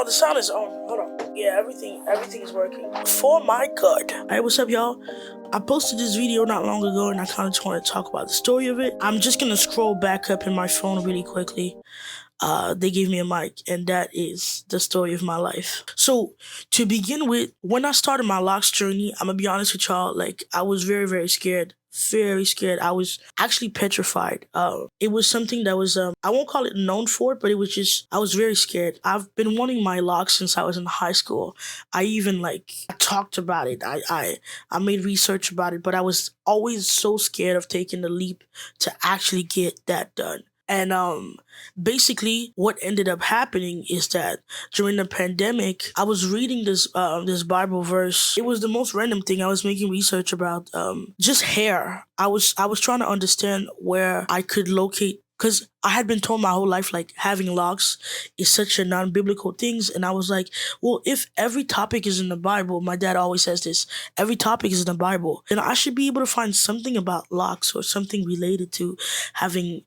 Oh, the sound is on. Hold on. Yeah, everything is working. For my good. Hey, what's up, y'all? I posted this video not long ago, and I kind of just want to talk about the story of it. I'm just gonna scroll back up in my phone really quickly. They gave me a mic, and that is the story of my life. So, to begin with, when I started my locks journey, I'm gonna be honest with y'all, like, I was very, very scared. Very scared. I was actually petrified. It was something that was, I won't call it known for, but it was just, I was very scared. I've been wanting my locks since I was in high school. I even I talked about it. I made research about it, but I was always so scared of taking the leap to actually get that done. And basically what ended up happening is that during the pandemic, I was reading this Bible verse. It was the most random thing. I was making research about just hair. I was trying to understand where I could locate, because I had been told my whole life, like, having locks is such a non-biblical thing. And I was like, well, if every topic is in the Bible, my dad always says this, every topic is in the Bible, then I should be able to find something about locks or something related to having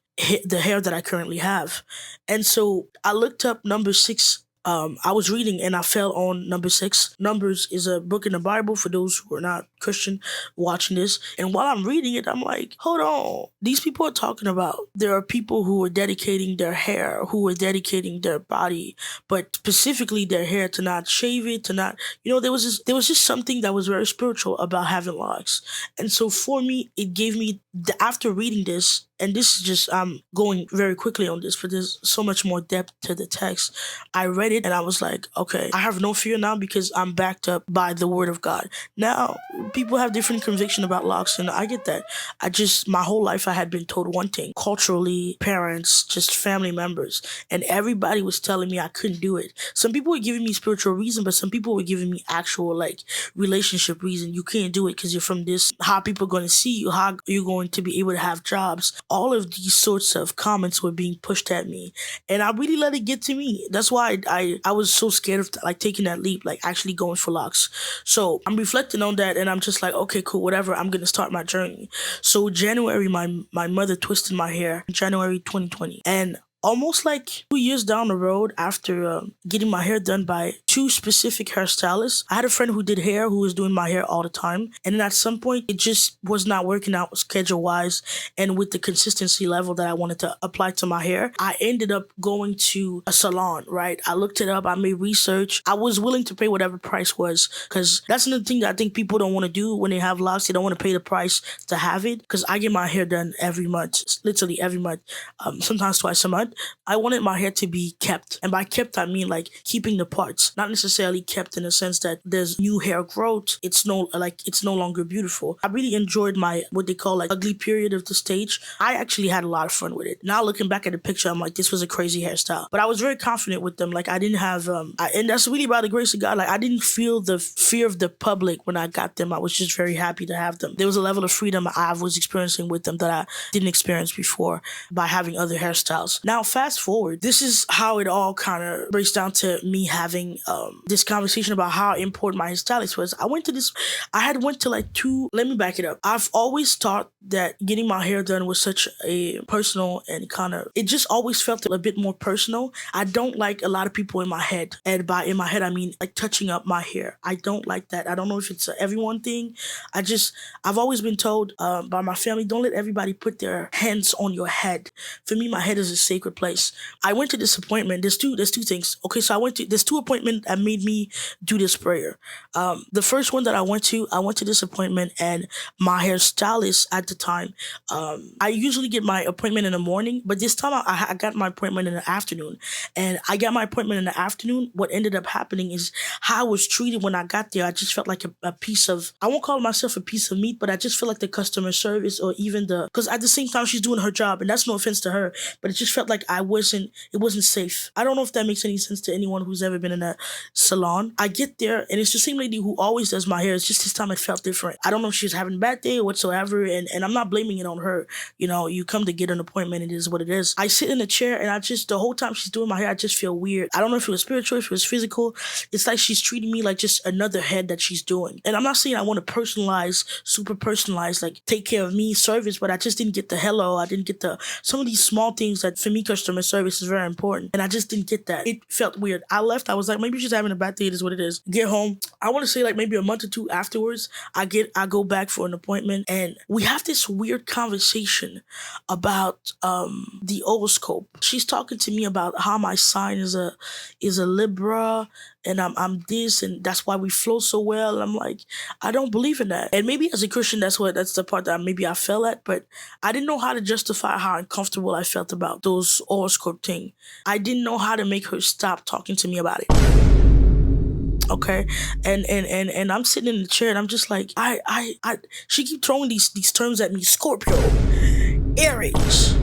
the hair that I currently have. And so I looked up number 6. I was reading and I fell on number 6. Numbers is a book in the Bible for those who are not Christian watching this. And while I'm reading it, I'm like, hold on. These people are talking about there are people who are dedicating their hair, who are dedicating their body, but specifically their hair, to not shave it, to not, there was just something that was very spiritual about having locks. And so for me, it gave me, after reading this, and this is just, I'm going very quickly on this, but there's so much more depth to the text. I read it and I was like, okay, I have no fear now because I'm backed up by the word of God. Now, people have different conviction about locks, and I get that. My whole life I had been told one thing, culturally, parents, just family members, and everybody was telling me I couldn't do it. Some people were giving me spiritual reason, but some people were giving me actual, relationship reason. You can't do it because you're from this, how people are going to see you, how you're going to be able to have jobs. All of these sorts of comments were being pushed at me, and I really let it get to me. That's why I was so scared of taking that leap, actually going for locks. So I'm reflecting on that, and I'm just like, okay, cool, whatever. I'm gonna start my journey. So January, my mother twisted my hair in January 2020, and almost 2 years down the road, after getting my hair done by 2 specific hairstylists, I had a friend who did hair who was doing my hair all the time. And then at some point, it just was not working out schedule-wise and with the consistency level that I wanted to apply to my hair. I ended up going to a salon, right? I looked it up. I made research. I was willing to pay whatever price was, because that's another thing that I think people don't want to do when they have locks. They don't want to pay the price to have it, because I get my hair done every month, literally every month, sometimes twice a month. I wanted my hair to be kept. And by kept, I mean keeping the parts. Not necessarily kept in the sense that there's new hair growth. It's no longer beautiful. I really enjoyed my, what they call ugly period of the stage. I actually had a lot of fun with it. Now looking back at the picture, I'm like, this was a crazy hairstyle. But I was very confident with them. I didn't have, and that's really by the grace of God. I didn't feel the fear of the public when I got them. I was just very happy to have them. There was a level of freedom I was experiencing with them that I didn't experience before by having other hairstyles. Now, fast forward, this is how it all kind of breaks down to me having this conversation about how important my hairstylist was. I had went to 2, let me back it up. I've always thought that getting my hair done was such a personal and it just always felt a bit more personal. I don't like a lot of people in my head. And by in my head, I mean touching up my hair. I don't like that. I don't know if it's a everyone thing. I've always been told by my family, don't let everybody put their hands on your head. For me, my head is a sacred place. I went to this appointment. There's two things. Okay, so there's 2 appointments that made me do this prayer. The first one that I went to this appointment, and my hairstylist at the time, I usually get my appointment in the morning, but this time I got my appointment in the afternoon. And I got my appointment in the afternoon. What ended up happening is how I was treated when I got there. I just felt like a piece of, I won't call myself a piece of meat, but I just feel like the customer service, or even because at the same time she's doing her job, and that's no offense to her, but it just felt like it wasn't safe. I don't know if that makes any sense to anyone who's ever been in a salon. I get there and it's the same lady who always does my hair. It's just this time it felt different. I don't know if she was having a bad day or whatsoever, and I'm not blaming it on her. You come to get an appointment, it is what it is. I sit in a chair and the whole time she's doing my hair, I just feel weird. I don't know if it was spiritual, if it was physical. It's like she's treating me like just another head that she's doing. And I'm not saying I want to super personalize, take care of me service, but I just didn't get the hello. I didn't get some of these small things that for me customer service is very important. And I just didn't get that. It felt weird. I left. I was like, maybe she's having a bad day. It is what it is. Get home. I want to say like maybe a month or two afterwards, I go back for an appointment, and we have this weird conversation about the horoscope. She's talking to me about how my sign is a Libra, and I'm this, and that's why we flow so well. And I'm like, I don't believe in that. And maybe as a Christian, that's the part that maybe I fell at, but I didn't know how to justify how uncomfortable I felt about those horoscope thing. I didn't know how to make her stop talking to me about it. Okay, and I'm sitting in the chair, and I'm just like, she keep throwing these terms at me: Scorpio, Aries,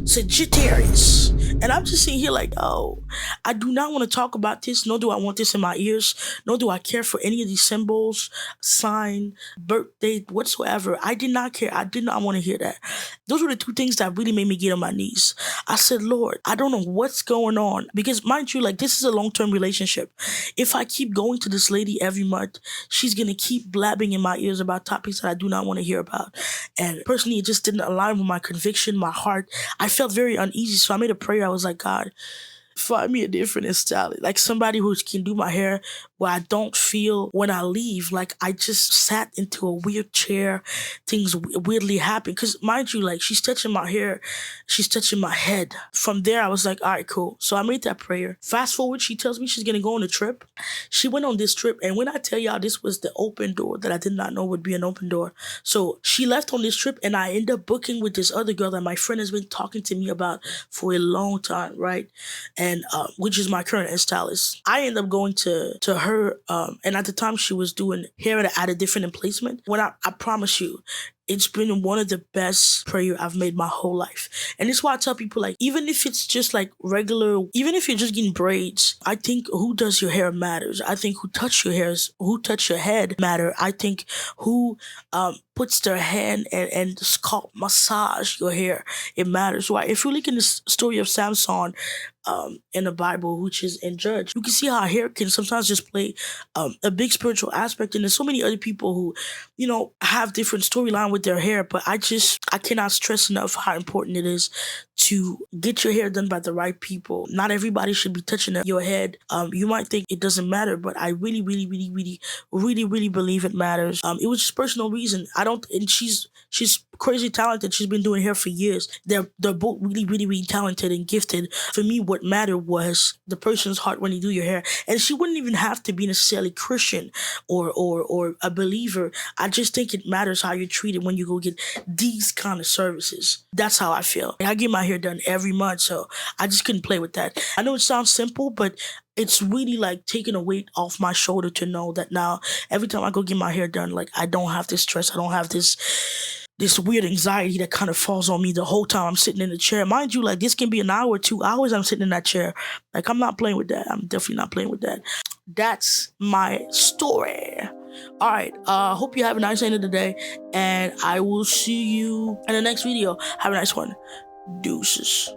Sagittarius. And I'm just sitting here like, oh, I do not want to talk about this, nor do I want this in my ears, nor do I care for any of these symbols, sign, birthday, whatsoever. I did not care. I did not want to hear that. Those were the two things that really made me get on my knees. I said, Lord, I don't know what's going on. Because mind you, like, this is a long-term relationship. If I keep going to this lady every month, she's going to keep blabbing in my ears about topics that I do not want to hear about. And personally, it just didn't align with my conviction, my heart. I felt very uneasy, so I made a prayer. I was like, God, find me a different hairstylist, like somebody who can do my hair where I don't feel when I leave like I just sat into a weird chair, things weirdly happen. Because mind you, like, she's touching my hair, she's touching my head. From there, I was like, all right, cool. So I made that prayer. Fast forward, she tells me she's gonna go on a trip. She went on this trip, and when I tell y'all, this was the open door that I did not know would be an open door. So she left on this trip, and I end up booking with this other girl that my friend has been talking to me about for a long time, right? And which is my current hairstylist. I ended up going to her, and at the time she was doing hair at a different emplacement. When I promise you, it's been one of the best prayer I've made my whole life. And it's why I tell people, like, even if it's just like regular, even if you're just getting braids, I think who does your hair matters. I think who touch your head matter. I think who puts their hand and scalp massage your hair, it matters. Why? If you look in the story of Samson in the Bible, which is in Judge, you can see how hair can sometimes just play a big spiritual aspect. And there's so many other people who, you know, have different storyline with their hair, but I cannot stress enough how important it is to get your hair done by the right people. Not everybody should be touching your head. You might think it doesn't matter, but I really believe it matters. It was just personal reason. And she's crazy talented. She's been doing hair for years. They're both really talented and gifted. For me, what mattered was the person's heart when you do your hair. And she wouldn't even have to be necessarily Christian or a believer. I just think it matters how you're treated when you go get these kind of services. That's how I feel. I get my hair done every month, so I just couldn't play with that. I know it sounds simple, but it's really like taking a weight off my shoulder to know that now every time I go get my hair done, like, I don't have this stress. I don't have this weird anxiety that kind of falls on me the whole time I'm sitting in the chair. Mind you, like, this can be an hour, 2 hours I'm sitting in that chair. Like, I'm not playing with that. I'm definitely not playing with that. That's my story. All right. Hope you have a nice end of the day, and I will see you in the next video. Have a nice one. Deuces.